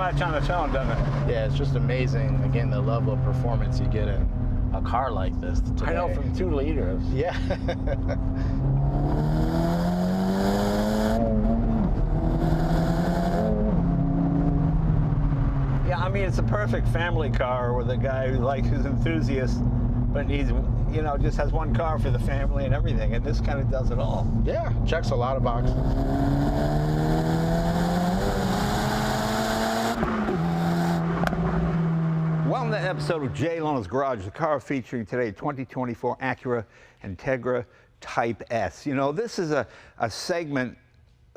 much on its own, doesn't it? Yeah, it's just amazing, again, the level of performance you get in a car like this today. I know, from 2 liters. Yeah. Yeah, I mean, it's a perfect family car with a guy who likes his enthusiast, but he's, you know, just has one car for the family and everything, and this kind of does it all. Yeah, checks a lot of boxes. Welcome to an episode of Jay Leno's Garage, the car featuring today 2024 Acura Integra Type S. You know, this is a segment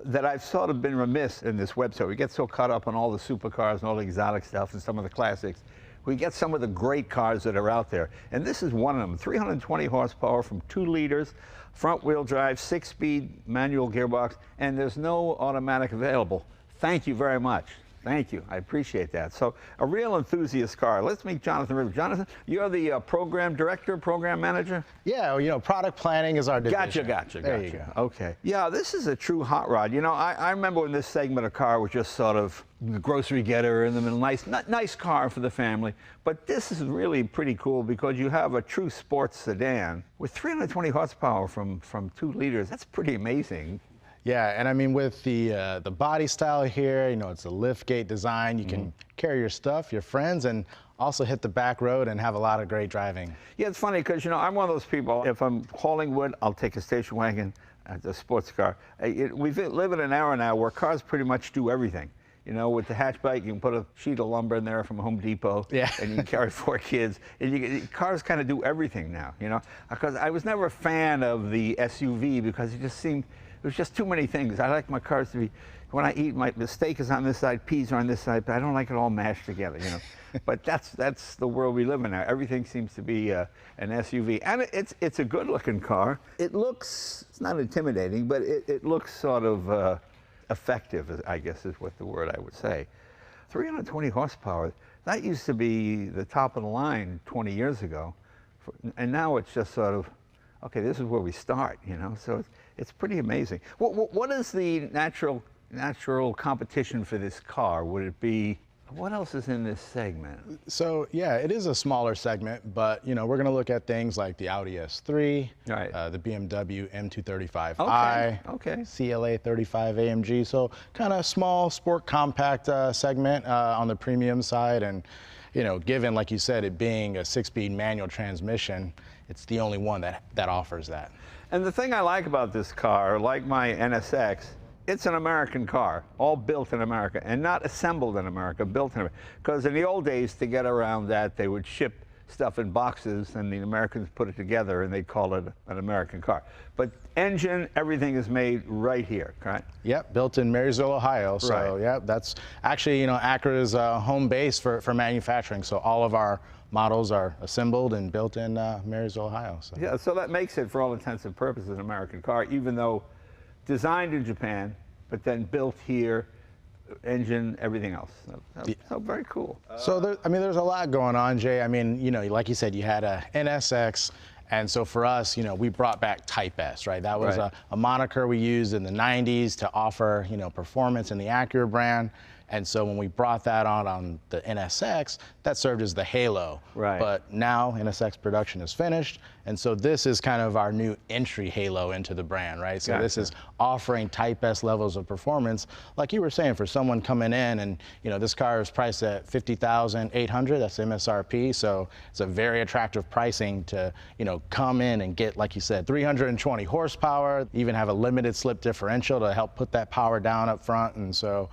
that I've sort of been remiss in this website. We get so caught up on all the supercars and all the exotic stuff and some of the classics. We get some of the great cars that are out there. And this is one of them, 320 horsepower from 2 liters, front wheel drive, 6-speed manual gearbox, and there's no automatic available. Thank you very much. Thank you. I appreciate that. So, a real enthusiast car. Let's meet Jonathan Rivers. Jonathan, you're the program director, program manager? Yeah, well, you know, product planning is our division. Gotcha. There you go. Okay. Yeah, this is a true hot rod. You know, I remember when this segment of car was just sort of the grocery getter in the middle. Nice car for the family. But this is really pretty cool because you have a true sports sedan with 320 horsepower from 2 liters. That's pretty amazing. Yeah, and I mean, with the body style here, you know, it's a lift gate design. You can carry your stuff, your friends, and also hit the back road and have a lot of great driving. Yeah, it's funny because, you know, I'm one of those people, if I'm hauling wood, I'll take a station wagon, a sports car. We live in an era now where cars pretty much do everything. You know, with the hatchback, you can put a sheet of lumber in there from Home Depot, yeah, and you can carry 4 kids. And cars kind of do everything now, you know, because I was never a fan of the SUV because it just seemed, it was just too many things. I like my cars to be, when I eat, the steak is on this side, peas are on this side, but I don't like it all mashed together, you know. But that's the world we live in now. Everything seems to be an SUV. And it's a good-looking car. It looks, it's not intimidating, but it looks sort of effective, I guess is what the word I would say. 320 horsepower, that used to be the top of the line 20 years ago. And now it's just sort of, okay, this is where we start, you know, so it's pretty amazing. What is the natural competition for this car? Would it be, what else is in this segment? So, yeah, it is a smaller segment, but, you know, we're going to look at things like the Audi S3, right, the BMW M235i, CLA 35 AMG, so kind of small, sport, compact segment on the premium side. And, you know, given, like you said, it being a 6-speed manual transmission, it's the only one that offers that. And the thing I like about this car, like my NSX, it's an American car, all built in America, and not assembled in America, built in America. Because in the old days, to get around that, they would ship stuff in boxes, and the Americans put it together, and they call it an American car. But engine, everything is made right here, correct? Yep, built in Marysville, Ohio. So, right, yeah, that's actually, you know, Acura's home base for manufacturing. So all of our models are assembled and built in Marysville, Ohio. So. Yeah, so that makes it, for all intents and purposes, an American car, even though designed in Japan, but then built here, engine, everything else. So very cool. So, I mean, there's a lot going on, Jay. I mean, you know, like you said, you had a NSX, and so for us, you know, we brought back Type S, right? That was a moniker we used in the 90s to offer, you know, performance in the Acura brand. And so when we brought that on the NSX, that served as the halo. Right. But now NSX production is finished, and so this is kind of our new entry halo into the brand, right? So this is offering Type S levels of performance, like you were saying, for someone coming in, and you know, this car is priced at $50,800. That's MSRP. So it's a very attractive pricing to, you know, come in and get, like you said, 320 horsepower. Even have a limited slip differential to help put that power down up front, and so.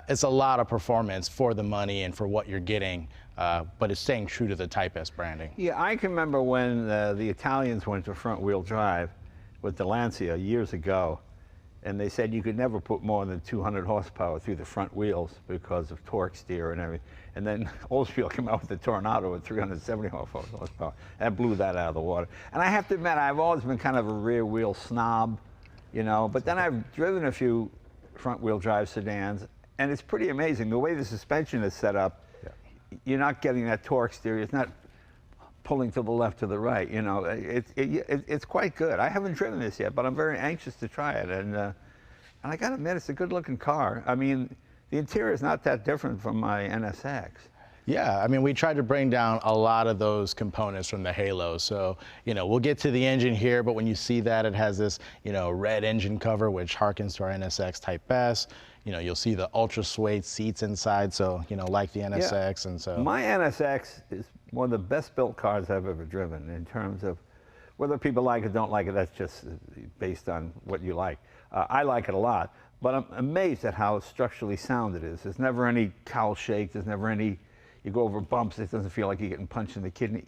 It's a lot of performance for the money and for what you're getting, but it's staying true to the Type S branding. Yeah, I can remember when the Italians went to front-wheel drive with the Lancia years ago, and they said you could never put more than 200 horsepower through the front wheels because of torque steer and everything. And then Oldsmobile came out with the Tornado with 370 horsepower. That blew that out of the water. And I have to admit, I've always been kind of a rear-wheel snob, you know, but then I've driven a few front-wheel drive sedans, and it's pretty amazing. The way the suspension is set up, you're not getting that torque steer. It's not pulling to the left to the right. You know, it's quite good. I haven't driven this yet, but I'm very anxious to try it. And I got to admit, it's a good-looking car. I mean, The interior is not that different from my NSX. Yeah, I mean, we tried to bring down a lot of those components from the Halo. So, we'll get to the engine here, but when you see that, it has this, red engine cover, which harkens to our NSX Type S. You'll see the ultra suede seats inside, so, like the NSX. Yeah. And so my NSX is one of the best built cars I've ever driven in terms of whether people like it or don't like it, that's just based on what you like. I like it a lot, but I'm amazed at how structurally sound it is. There's never any cowl shake, there's never any, you go over bumps, it doesn't feel like you're getting punched in the kidney,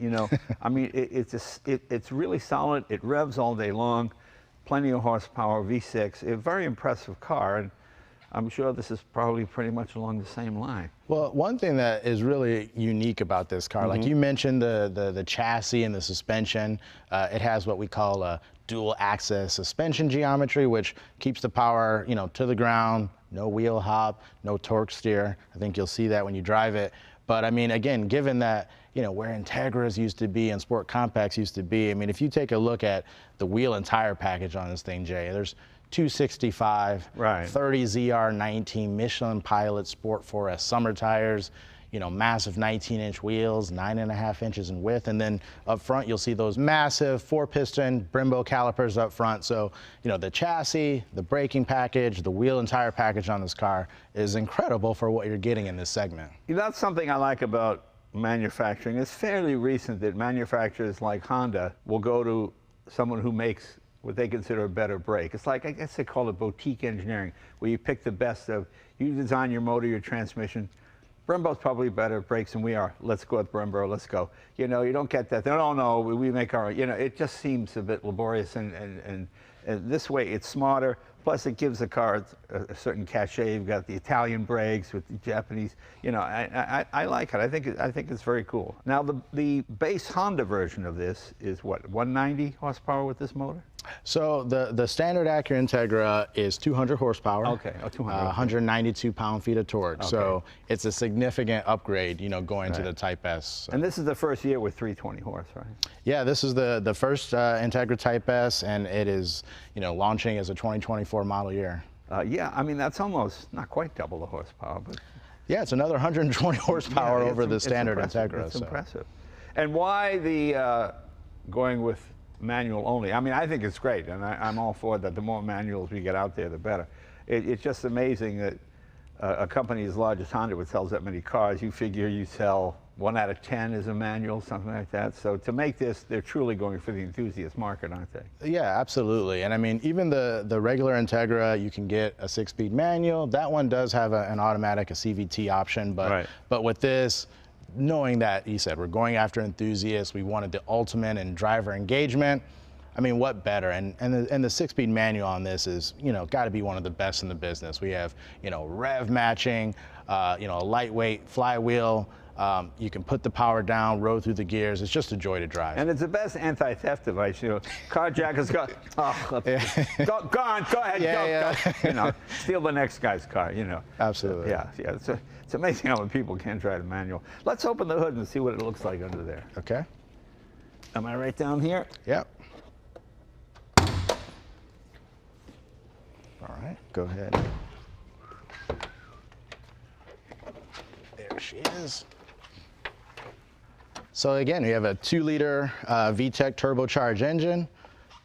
I mean, it's really solid, it revs all day long, plenty of horsepower, V6, a very impressive car, and I'm sure this is probably pretty much along the same line. Well, one thing that is really unique about this car, like you mentioned the chassis and the suspension, it has what we call a dual axis suspension geometry, which keeps the power, to the ground, no wheel hop, no torque steer. I think you'll see that when you drive it. But I mean, again, given that, where Integras used to be and Sport Compacts used to be, I mean, if you take a look at the wheel and tire package on this thing, Jay, there's 265, right. 30 ZR19 Michelin Pilot Sport 4S summer tires, massive 19-inch wheels, 9.5 inches in width, and then up front you'll see those massive 4-piston Brembo calipers up front. So, the chassis, the braking package, the wheel and tire package on this car is incredible for what you're getting in this segment. That's something I like about manufacturing. It's fairly recent that manufacturers like Honda will go to someone who makes what they consider a better brake. It's like, I guess they call it boutique engineering, where you pick the best of, you design your motor, your transmission. Brembo's probably better at brakes than we are. Let's go with Brembo, let's go. You don't get that. No, we make our, it just seems a bit laborious, and this way it's smarter. Plus it gives the car a certain cachet. You've got the Italian brakes with the Japanese, I like it. I think it's very cool. Now the base Honda version of this is what, 190 horsepower with this motor? So the standard Acura Integra is 200 horsepower. Okay, 200. 192 pound-feet of torque. Okay. So it's a significant upgrade, going to the Type S. So. And this is the first year with 320 horse, right? Yeah, this is the first Integra Type S, and it is, launching as a 2024 model year. Yeah, I mean, that's almost not quite double the horsepower, but yeah, it's another 120 horsepower over the standard Integra. It's impressive. And why the going with manual only? I mean, I think it's great, and I'm all for that. The more manuals we get out there, the better. It's just amazing that a company as large as Honda, which sells that many cars, you figure you sell 1 out of 10 is a manual, something like that. So to make this, they're truly going for the enthusiast market, aren't they? Yeah, absolutely. And I mean, even the regular Integra, you can get a 6-speed manual. That one does have an automatic, a CVT option, but right. But with this, knowing that, he said, we're going after enthusiasts, we wanted the ultimate in driver engagement. I mean, what better? And the 6-speed manual on this is, got to be one of the best in the business. We have, rev matching, a lightweight flywheel. You can put the power down, roll through the gears. It's just a joy to drive. And it's the best anti-theft device. Carjackers go, go on, go ahead, go. Steal the next guy's car. Absolutely. Yeah. It's amazing how many people can't drive the manual. Let's open the hood and see what it looks like under there. Okay. Am I right down here? Yep. All right, go ahead. There she is. So again, we have a 2-liter VTEC turbocharged engine,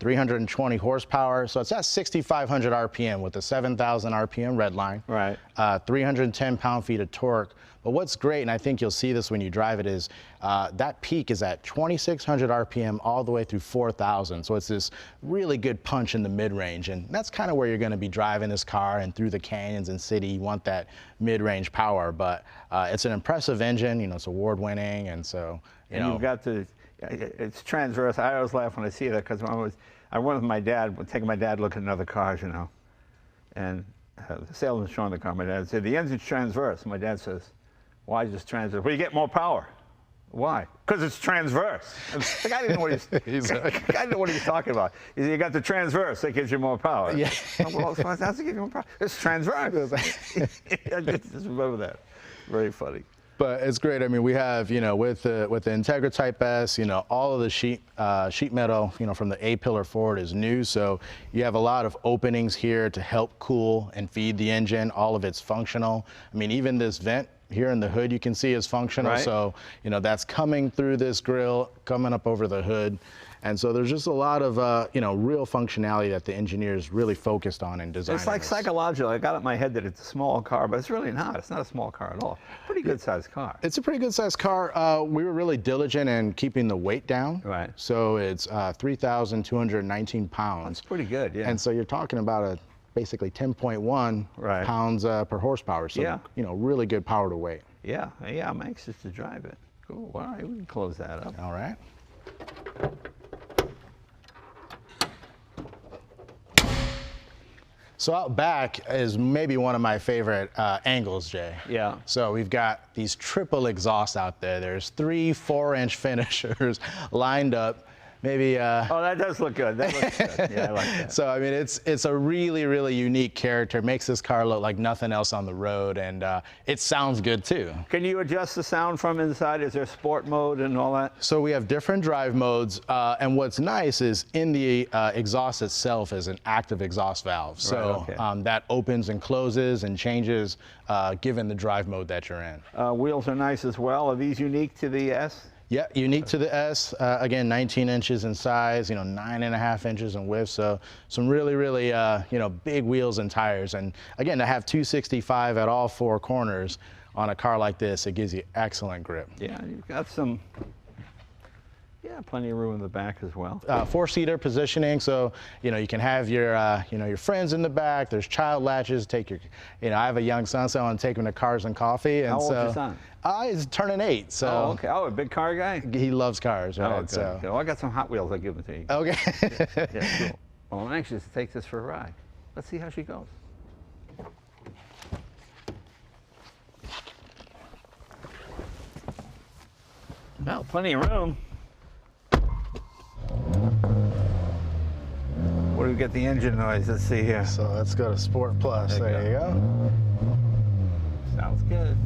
320 horsepower. So it's at 6,500 RPM with a 7,000 RPM redline. Right. 310 pound-feet of torque. But what's great, and I think you'll see this when you drive it, is that peak is at 2,600 RPM all the way through 4,000. So it's this really good punch in the mid-range. And that's kind of where you're going to be driving this car, and through the canyons and city, you want that mid-range power. But it's an impressive engine. It's award-winning, and so, and you've got it's transverse. I always laugh when I see that, because I went with my dad, taking my dad to look at another car, and the salesman showing the car. My dad said, the engine's transverse. My dad says, why is this transverse? Well, you get more power. Why? Because it's transverse. The guy didn't know what he's talking about. He said, you got the transverse, that gives you more power. Yeah. Well, how does it give you more power? It's transverse. Just remember that. Very funny. But it's great. I mean, we have, with the Integra Type S, all of the sheet metal, from the A-pillar forward is new. So you have a lot of openings here to help cool and feed the engine. All of it's functional. I mean, even this vent here in the hood you can see is functional. Right. So, that's coming through this grill, coming up over the hood. And so there's just a lot of, real functionality that the engineers really focused on in design. It's like psychological. I got it in my head that it's a small car, but it's really not. It's not a small car at all. Pretty good sized car. It's a pretty good sized car. We were really diligent in keeping the weight down. Right. So it's 3,219 pounds. That's pretty good, yeah. And so you're talking about basically 10.1 Right. pounds per horsepower. So, Yeah. Really good power to weight. Yeah, I'm anxious to drive it. Cool. All right, we can close that up. All right. So out back is maybe one of my favorite angles, Jay. Yeah. So we've got these triple exhausts out there. There's 3 4-inch finishers lined up. Maybe. Oh, that does look good. That looks good. Yeah, I like that. So I mean, it's a really, really unique character. Makes this car look like nothing else on the road, and it sounds good too. Can you adjust the sound from inside? Is there sport mode and all that? So we have different drive modes, and what's nice is in the exhaust itself is an active exhaust valve. So Right, okay. that opens and closes and changes given the drive mode that you're in. Wheels are nice as well. Are these unique to the S? Yeah, unique to the S. Again, 19 inches in size, 9.5 inches in width. So some really, really, big wheels and tires. And again, to have 265 at all 4 corners on a car like this, it gives you excellent grip. Yeah, you've got some. Yeah, plenty of room in the back as well. 4-seater positioning, so you can have your your friends in the back. There's child latches. Take your, I have a young son, so I want to take him to Cars and Coffee. And How old's so, your son? He's turning 8. So Oh, okay. Oh, a big car guy? he loves cars, right? Oh, good. So Good. Well, I got some Hot Wheels. I'll give them to you. okay. Yeah, cool. Well, I'm anxious to take this for a ride. Let's see how she goes. Well, plenty of room. What do we get the engine noise? Let's see here. So let's go to Sport Plus. There you There you go. Sounds good.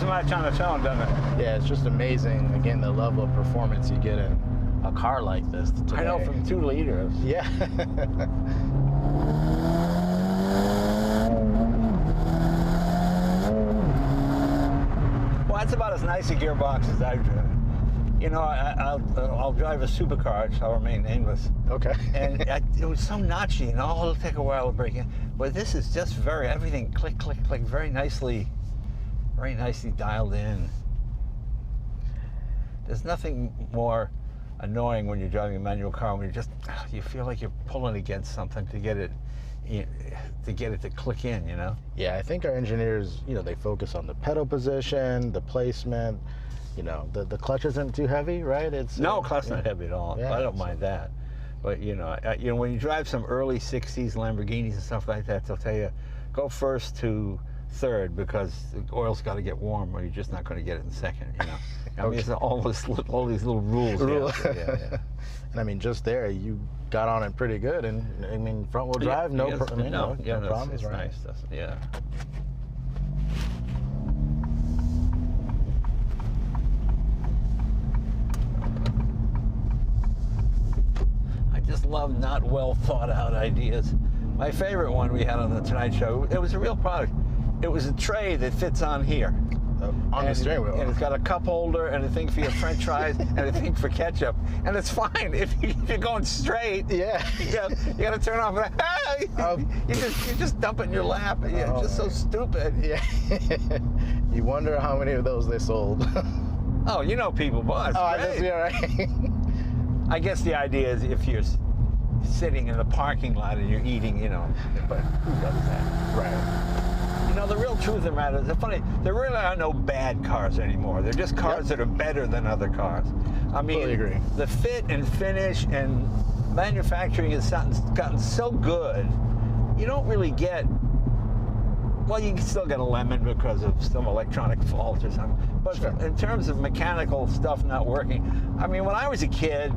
Much on its own, doesn't it? Yeah, it's just amazing. Again, the level of performance you get in a car like this today. I know, from 2 liters. Yeah. Well, that's about as nice a gearbox as I've driven. I'll drive a supercar, which I'll remain nameless. Okay. And it was so notchy, it'll take a while to break in. But this is just everything click, click, click, very nicely dialed in. There's nothing more annoying when you're driving a manual car when you feel like you're pulling against something to get it to click in, Yeah, I think our engineers, they focus on the pedal position, the placement. The clutch isn't too heavy, right? No, clutch not heavy at all. Yeah, I don't mind that. But when you drive some early '60s Lamborghinis and stuff like that, they'll tell you go first to third because the oil's got to get warm, or you're just not going to get it in second. I mean, it's all these little rules. Yeah. And I mean, just there, you got on it pretty good, and I mean, front wheel drive, no problems, it's right? nice. Yeah. I just love not well thought out ideas. My favorite one we had on the Tonight Show, it was a real product. It was a tray that fits on here. On the steering wheel. And it's got a cup holder and a thing for your French fries and a thing for ketchup. And it's fine if you're going straight. Yeah. You got to turn off. You just dump it in your lap. Yeah, just so stupid. Yeah. You wonder how many of those they sold. Oh, people bought it. That's right. I guess the idea is if you're sitting in the parking lot and you're eating, but who does that? Right. The real truth of the matter is, there really are no bad cars anymore. They're just cars that are better than other cars. I mean, Completely agree. the fit and finish and manufacturing has gotten so good, you don't really get. Well, you can still get a lemon because of some electronic fault or something. But Sure. in terms of mechanical stuff not working, I mean, when I was a kid,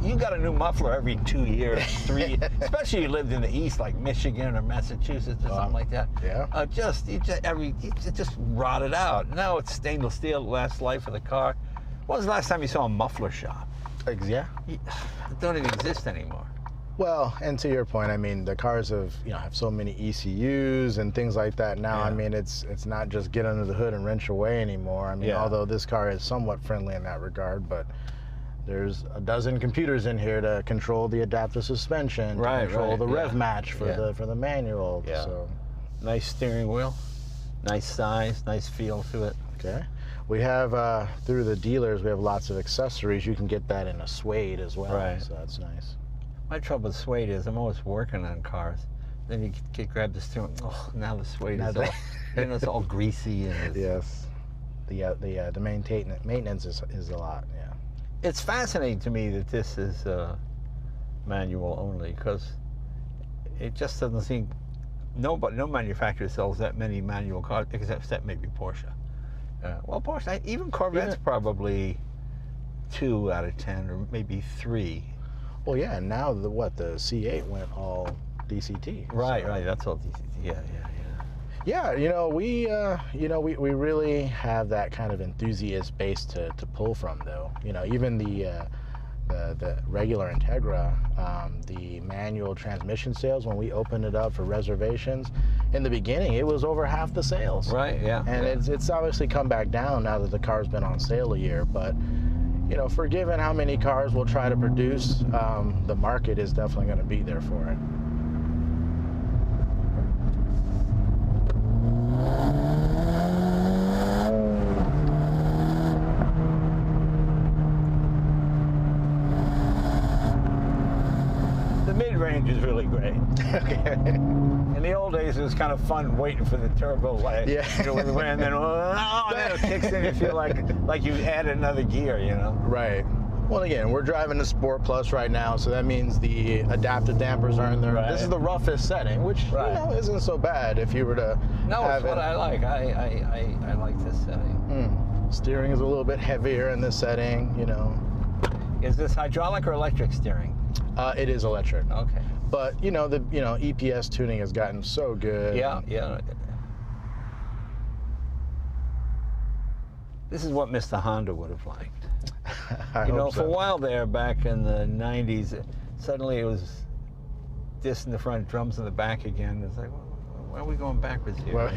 you got a new muffler every 2 years, 3. Especially you lived in the East, like Michigan or Massachusetts or something like that. Yeah. It just rotted out. Now it's stainless steel, last life of the car. When was the last time you saw a muffler shop? Yeah. It don't even exist anymore. Well, and to your point, I mean, the cars have so many ECUs and things like that now. Yeah. I mean, it's not just get under the hood and wrench away anymore. I mean, Yeah. although this car is somewhat friendly in that regard, but there's a dozen computers in here to control the adaptive suspension, to control the rev match for the manual. Yeah. So, Nice steering wheel, nice size, nice feel to it. okay. We have through the dealers, we have lots of accessories. You can get that in a suede as well. Right. So that's nice. My trouble with suede is I'm always working on cars. Then you grab the steering. Oh, now the suede is all, it's all greasy and it's, Yes. The maintenance is a lot. Yeah. It's fascinating to me that this is manual only because it just doesn't seem. No manufacturer sells that many manual cars except maybe Porsche. Well, Porsche, even Corvette's probably 2 out of 10 or maybe 3. Well, yeah, and now the C8 went all DCT. Right, so. right. That's all DCT. Yeah. Yeah, we really have that kind of enthusiast base to pull from, though. Even the regular Integra, the manual transmission sales, when we opened it up for reservations, in the beginning it was over half the sales. Right. Yeah. And yeah. it's obviously come back down now that the car's been on sale a year, but. For given how many cars we'll try to produce, the market is definitely going to be there for it. The mid-range is really great. Okay. In the old days, it was kind of fun waiting for the turbo light. Yeah. And then it kicks in. You feel like you added another gear. Right. Well, again, we're driving the Sport Plus right now, so that means the adaptive dampers are in there. Right. This is the roughest setting, which isn't so bad if you were to have it's what I like. I like this setting. Steering is a little bit heavier in this setting. Is this hydraulic or electric steering? It is electric. Okay. But the EPS tuning has gotten so good. Yeah. This is what Mr. Honda would have liked. I hope For a so. while there, back in the 90s, suddenly it was disc in the front, drums in the back again. It's like, why are we going backwards here? Well,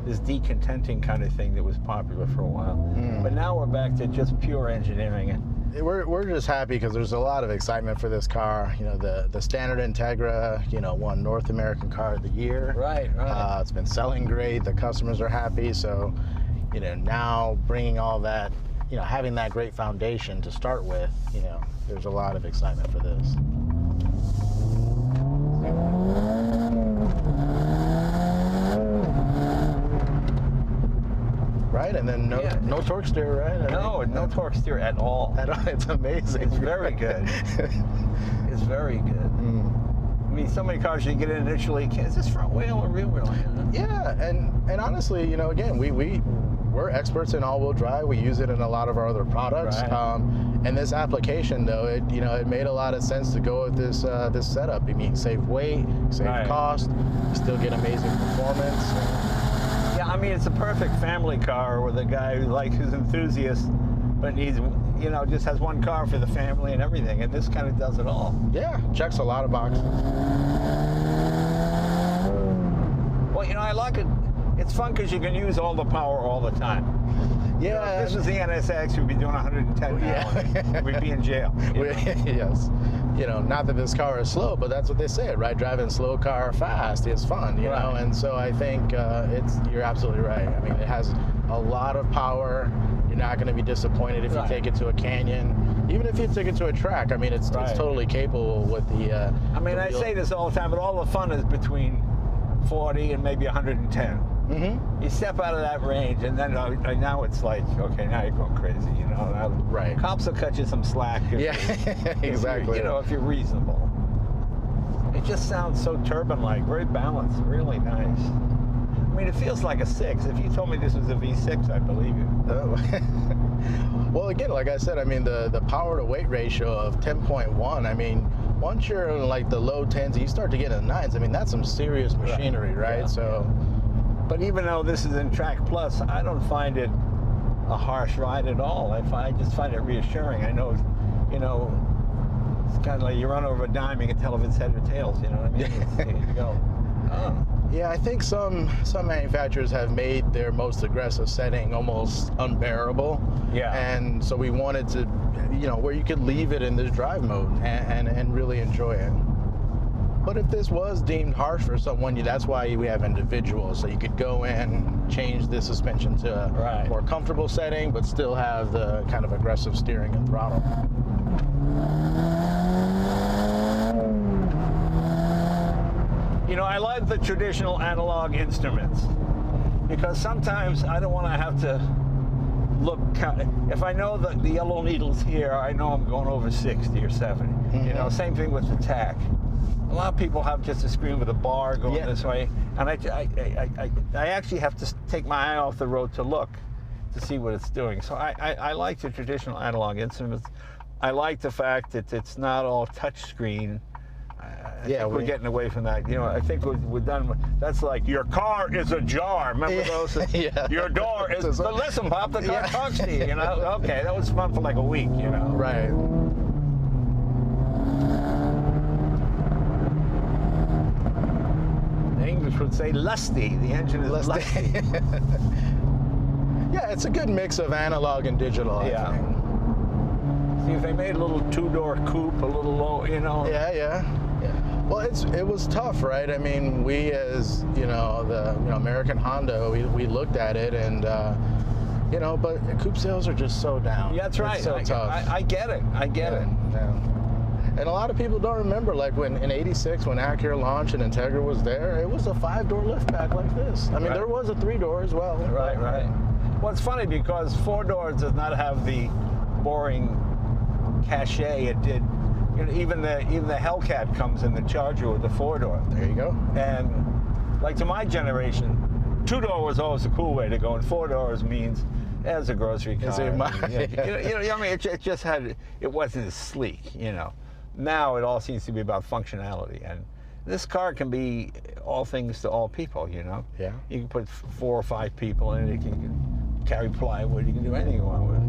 This decontenting kind of thing that was popular for a while. But now we're back to just pure engineering. We're just happy because there's a lot of excitement for this car. The standard Integra, won North American Car of the Year. Right. It's been selling great. The customers are happy. So, now bringing all that, having that great foundation to start with, there's a lot of excitement for this. Right, and then no torque steer, right? No torque steer at all. It's amazing. It's very good. It's very good. I mean, so many cars you get in initially, is this front wheel or rear wheel? Yeah, and honestly, again, we're experts in all-wheel drive. We use it in a lot of our other products. Right. And this application, though, it made a lot of sense to go with this setup. I mean, save weight, save cost, still get amazing performance. Yeah, I mean, it's a perfect family car with a guy who's enthusiast, but needs, just has one car for the family and everything, and this kind of does it all. Yeah, checks a lot of boxes. Well, I like it. It's fun because you can use all the power all the time. Yeah. If this was the NSX, we'd be doing 110 now. We'd be in jail. Yes. Not that this car is slow, but that's what they say, right? Driving slow car fast is fun, you know? And so I think you're absolutely right. I mean, it has a lot of power. You're not going to be disappointed if you take it to a canyon. Even if you took it to a track, I mean, it's totally capable with the I mean, I say this all the time, but all the fun is between 140 and maybe 110. Mm-hmm. You step out of that range, and then now it's like, okay, now you're going crazy, you know. Now, Right. Cops will cut you some slack. Yeah, exactly. You know, if you're reasonable. It just sounds so turbine-like, very balanced, really nice. I mean, it feels like a 6. If you told me this was a V6, I'd believe you. Well, again, like I said, I mean, the power to weight ratio of 10.1, I mean, once you're in like the low 10s, you start to get in the 9s. I mean, that's some serious machinery, right? Yeah. So, but even though this is in Track Plus, I don't find it a harsh ride at all. I just find it reassuring. I know, you know, it's kind of like you run over a dime, you can tell if it's head or tails, you know what I mean? You go, oh. Yeah, I think some manufacturers have made their most aggressive setting almost unbearable. Yeah. And so we wanted to, you know, where you could leave it in this drive mode and really enjoy it. But if this was deemed harsh for someone, that's why we have individuals. So you could go in, change the suspension to a more comfortable setting, but still have the kind of aggressive steering and throttle. You know, I like the traditional analog instruments because sometimes I don't want to have to look. If I know that the yellow needle's here, I know I'm going over 60 or 70. Mm-hmm. You know, same thing with the tach. A lot of people have just a screen with a bar going this way, and I actually have to take my eye off the road to look to see what it's doing. So I like the traditional analog instruments. I like the fact that it's not all touch screen. I think we're getting away from that. You know, I think we're done with, that's like, your car is ajar. Remember those? Yeah. Your door is, but listen, Pop, the car talks to you, you know? Okay, that was fun for like a week, you know? Right. The English would say lusty. The engine is lusty. Yeah, it's a good mix of analog and digital, I think. See, if they made a little two-door coupe, a little low, you know. Yeah. Well, it was tough, right? I mean, we as, you know, American Honda, we looked at it and, you know, but coupe sales are just so down. Yeah, that's right. It's so tough. I get it. I get it. Yeah. And a lot of people don't remember, like when in '86, when Acura launched and Integra was there, it was a 5-door liftback like this. I mean, there was a 3-door as well. Right. Well, it's funny because 4 doors does not have the boring cachet it did. You know, even the Hellcat comes in the Charger with the 4-door. There you go. And like to my generation, 2-door was always a cool way to go, and 4 doors means as a grocery car. You know, I mean, it just had, it wasn't as sleek, you know. Now it all seems to be about functionality, and this car can be all things to all people, you know. Yeah. You can put 4 or 5 people in it. You can carry plywood. You can do anything you want with it.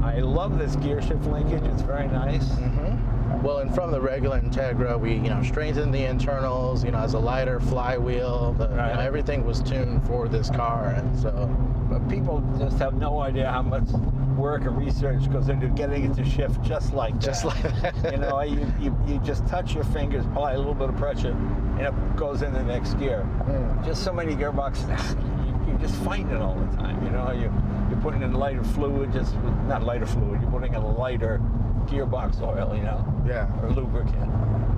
I love this gear shift linkage. It's very nice. Mm-hmm. Well, and from the regular Integra, we strengthened the internals. You know, as a lighter flywheel, everything was tuned for this car, and so. But people just have no idea how much work and research goes into getting it to shift just like that. Just like that. You know, you just touch your fingers, apply a little bit of pressure, and it goes into the next gear. Just so many gearboxes, you're just fighting it all the time. You know, you're putting in lighter fluid, not lighter fluid, you're putting in a lighter gearbox oil, you know, or lubricant.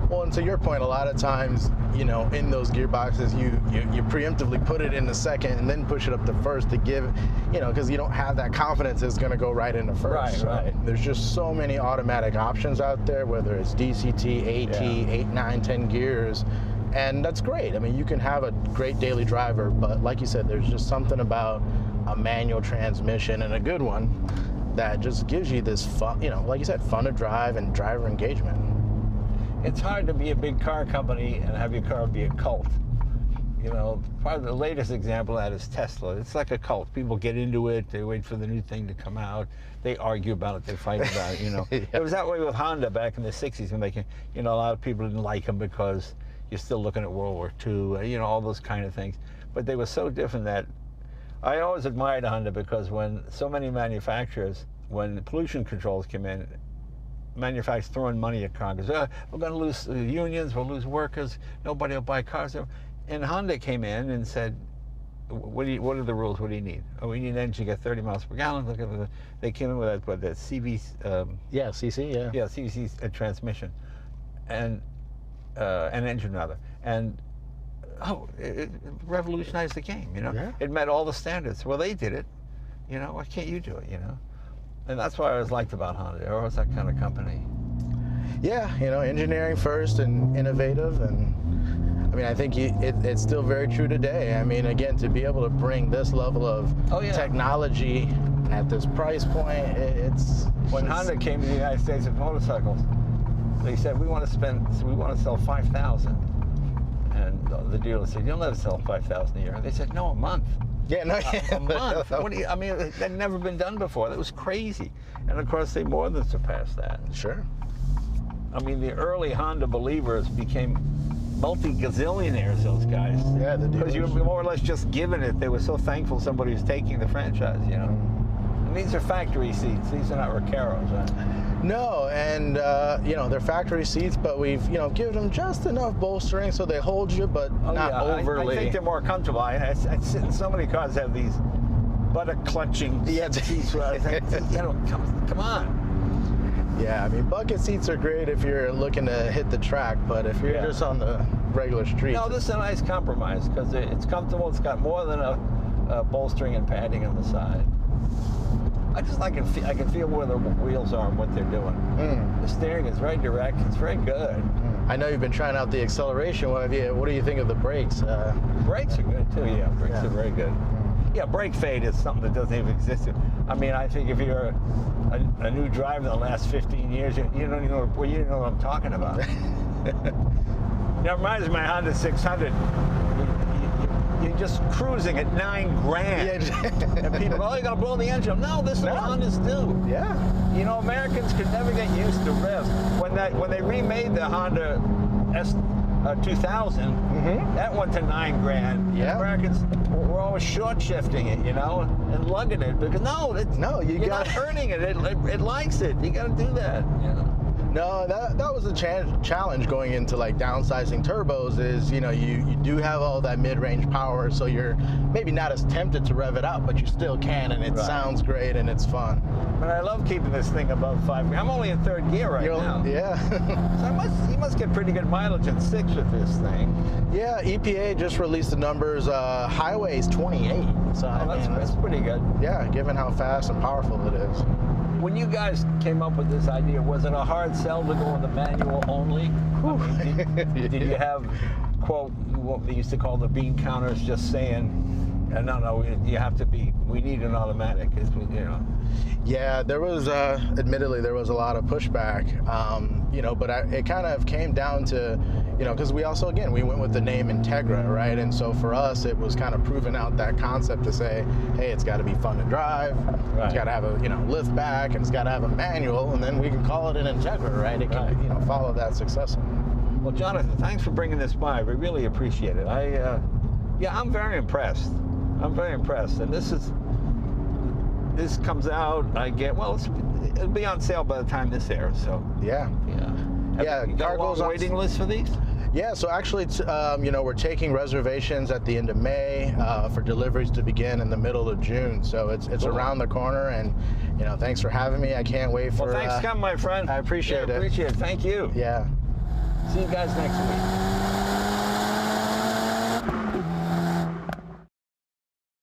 Well, and to your point, a lot of times, you know, in those gearboxes, you preemptively put it in the second and then push it up to first to give, you know, because you don't have that confidence it's going to go right into first. Right. There's just so many automatic options out there, whether it's DCT, AT, 8, 9, 10 gears, and that's great. I mean, you can have a great daily driver, but like you said, there's just something about a manual transmission, and a good one, that just gives you this fun, you know, like you said, fun to drive and driver engagement. It's hard to be a big car company and have your car be a cult. You know, probably the latest example of that is Tesla. It's like a cult. People get into it, they wait for the new thing to come out, they argue about it, they fight about it, you know. It was that way with Honda back in the 60s when you know, a lot of people didn't like them because you're still looking at World War II, you know, all those kind of things. But they were so different that I always admired Honda, because when so many manufacturers, when the pollution controls came in, manufacturers throwing money at Congress. We're going to lose unions, we'll lose workers, nobody will buy cars. And Honda came in and said, what are the rules? What do you need? Oh, we need an engine to get 30 miles per gallon. Look at they came in with that, CV. CC, CVC transmission, and an engine rather. And it revolutionized the game, you know? Yeah. It met all the standards. Well, they did it, you know, why can't you do it, you know? And that's what I always liked about Honda. They're always that kind of company. Yeah, you know, engineering first and innovative, and I mean, I think it's still very true today. I mean, again, to be able to bring this level of technology at this price point, When Honda came to the United States with motorcycles, they said, we want to sell 5,000. And the dealer said, you'll never sell 5,000 a year. And they said, no, a month. Yeah, no, a month. I mean, it had never been done before. That was crazy. And of course, they more than surpassed that. Sure. I mean, the early Honda believers became multi-gazillionaires, those guys. Yeah, the dealers. Because you were more or less just given it. They were so thankful somebody was taking the franchise, you know. And these are factory seats. These are not Recaros, right? No, and you know, they're factory seats, but we've, you know, given them just enough bolstering so they hold you, but not overly. I think they're more comfortable. I sit in so many cars that have these buttock clutching seats where I think, you know, come on. Yeah, I mean, bucket seats are great if you're looking to hit the track, but if you're just on the regular streets. No, this is a nice compromise because it's comfortable. It's got more than a bolstering and padding on the side. I can feel where the wheels are and what they're doing. The steering is very direct. It's very good. I know you've been trying out the acceleration. What do you think of the brakes? Brakes are good too. Yeah, brakes are very good. Yeah, brake fade is something that doesn't even exist. I mean, I think if you're a new driver in the last 15 years, you don't even know what I'm talking about. Now, it reminds me of my Honda 600. You're just cruising at $9,000. And people, oh, you're going to blow the engine. No, this is what Hondas do. Yeah. You know, Americans could never get used to revs. When they remade the Honda S 2000, that went to $9,000. Yeah. Americans were always short shifting it, you know, and lugging it because you're not hurting it. It likes it. You got to do that. You know? No, that was a challenge going into like downsizing turbos. Is, you know, you do have all that mid-range power, so you're maybe not as tempted to rev it out, but you still can, and it sounds great and it's fun. But I love keeping this thing above 5. I'm only in 3rd gear right now. Yeah. So you must get pretty good mileage in 6 with this thing. Yeah, EPA just released the numbers. Highway is 28. So that's pretty good. Yeah, given how fast and powerful it is. When you guys came up with this idea, was it a hard sell to go with the manual only? I mean, did you have, quote, what they used to call the bean counters just saying, no, we need an automatic, you know? Yeah, there was, admittedly, there was a lot of pushback, you know, but it kind of came down to, you know, because we also, again, we went with the name Integra, right? And so for us, it was kind of proving out that concept to say, hey, it's got to be fun to drive, it's got to have a, you know, lift back, and it's got to have a manual, and then we can call it an Integra, right? It can, you know, follow that successfully. Well, Jonathan, thanks for bringing this by. We really appreciate it. I'm very impressed. I'm very impressed, and this comes out, it'll be on sale by the time this airs, so. Yeah. You got a long waiting list for these? Yeah, so actually, you know, we're taking reservations at the end of May for deliveries to begin in the middle of June. So it's around the corner, and, you know, thanks for having me. I can't wait for. Well, thanks for coming, my friend. I appreciate it. Appreciate it. Thank you. Yeah. See you guys next week.